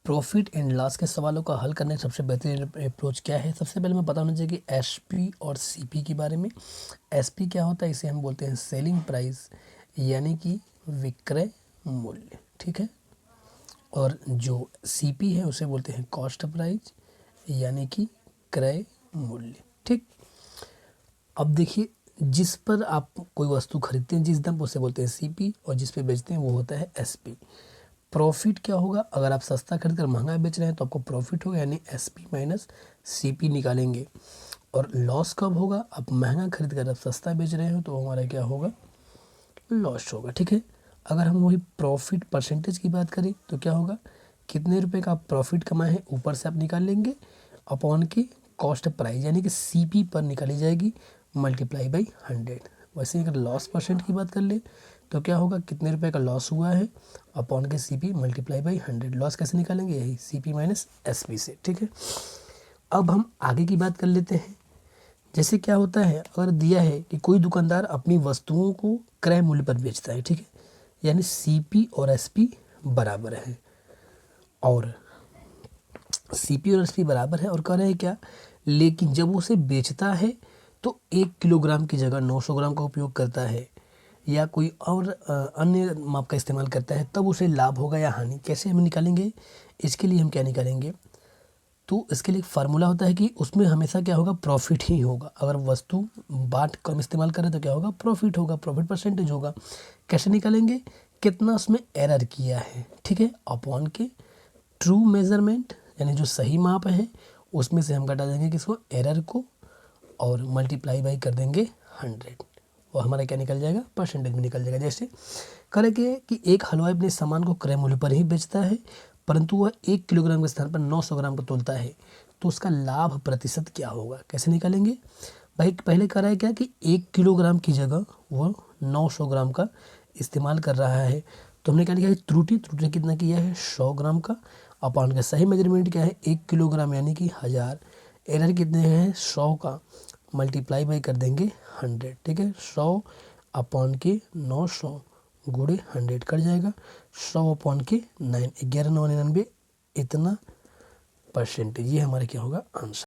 Profit and loss के सवालों का हल करने का सबसे बेहतरीन अप्रोच क्या है। सबसे पहले मैं पता होना चाहिए कि एसपी और सीपी के बारे में। एसपी क्या होता है, इसे हम बोलते हैं सेलिंग प्राइस यानी कि विक्रय मूल्य, ठीक है। और जो सीपी है उसे बोलते हैं कॉस्ट प्राइस यानी कि क्रय मूल्य, ठीक। अब देखिए, जिस पर आप कोई वस्तु खरीदते हैं जिस दाम, उसे बोलते हैं सीपी, और जिस पे बेचते हैं वो होता है एसपी। प्रॉफिट क्या होगा, अगर आप सस्ता खरीद कर महंगा बेच रहे हैं तो आपको प्रॉफिट होगा यानी एसपी माइनस सीपी निकालेंगे। और लॉस कब होगा, आप महंगा खरीद कर आप सस्ता बेच रहे हो तो हमारा क्या होगा, लॉस होगा, ठीक है। अगर हम वही प्रॉफिट परसेंटेज की बात करें तो क्या होगा, कितने रुपए का आप प्रॉफिट कमाए हैं ऊपर से आप निकाल लेंगे अपॉन की कॉस्ट प्राइस यानी कि सीपी पर निकाली जाएगी मल्टीप्लाई बाई 100। वैसे अगर लॉस परसेंट की बात कर ले तो क्या होगा, कितने रुपए का लॉस हुआ है अपॉन के सीपी मल्टीप्लाई बाई 100। लॉस कैसे निकालेंगे, यही सीपी माइनस एसपी से, ठीक है। अब हम आगे की बात कर लेते हैं। जैसे क्या होता है, अगर दिया है कि कोई दुकानदार अपनी वस्तुओं को क्रय मूल्य पर बेचता है, ठीक है, यानी सीपी और एसपी बराबर है, और सीपी और एसपी बराबर है, और कह रहे हैं क्या, लेकिन जब उसे बेचता है तो 1 किलोग्राम की जगह 900 ग्राम का उपयोग करता है या कोई और अन्य माप का इस्तेमाल करता है, तब उसे लाभ होगा या हानि। कैसे हम निकालेंगे, इसके लिए हम क्या निकालेंगे, तो इसके लिए एक फार्मूला होता है कि उसमें हमेशा क्या होगा, प्रॉफिट ही होगा। अगर वस्तु बाट कम इस्तेमाल करें तो क्या होगा, प्रॉफिट होगा, प्रॉफिट परसेंटेज होगा। कैसे निकालेंगे, कितना उसमें एरर किया है, ठीक है, अपॉन के ट्रू मेजरमेंट यानी जो सही माप है उसमें से हम घटा देंगे किसको, एरर को, और मल्टीप्लाई बाई कर देंगे 100, और हमारा क्या निकल जाएगा, परसेंटेज में निकल जाएगा। जैसे करेंगे कि एक हलवाई अपने सामान को क्रय मूल्य पर ही बेचता है, परंतु वह 1 किलोग्राम के स्थान पर 900 ग्राम को तोलता है, तो उसका लाभ प्रतिशत क्या होगा। कैसे निकालेंगे भाई, पहले कह रहा है क्या कि 1 किलोग्राम की जगह वो 900 ग्राम का इस्तेमाल कर रहा है, तो हमने क्या लिखा है, त्रुटि कितना किया है, 100 ग्राम का, अपॉन का सही मेजरमेंट क्या है, 1 किलोग्राम यानी कि 1000, एरर कितने हैं, 100 का, मल्टीप्लाई बाई कर देंगे 100, ठीक है। 100 अपॉन के 900 गुणे 100 कट जाएगा, 100 अपॉन के 9, 11,999 इतना परसेंटेज, ये हमारा क्या होगा आंसर।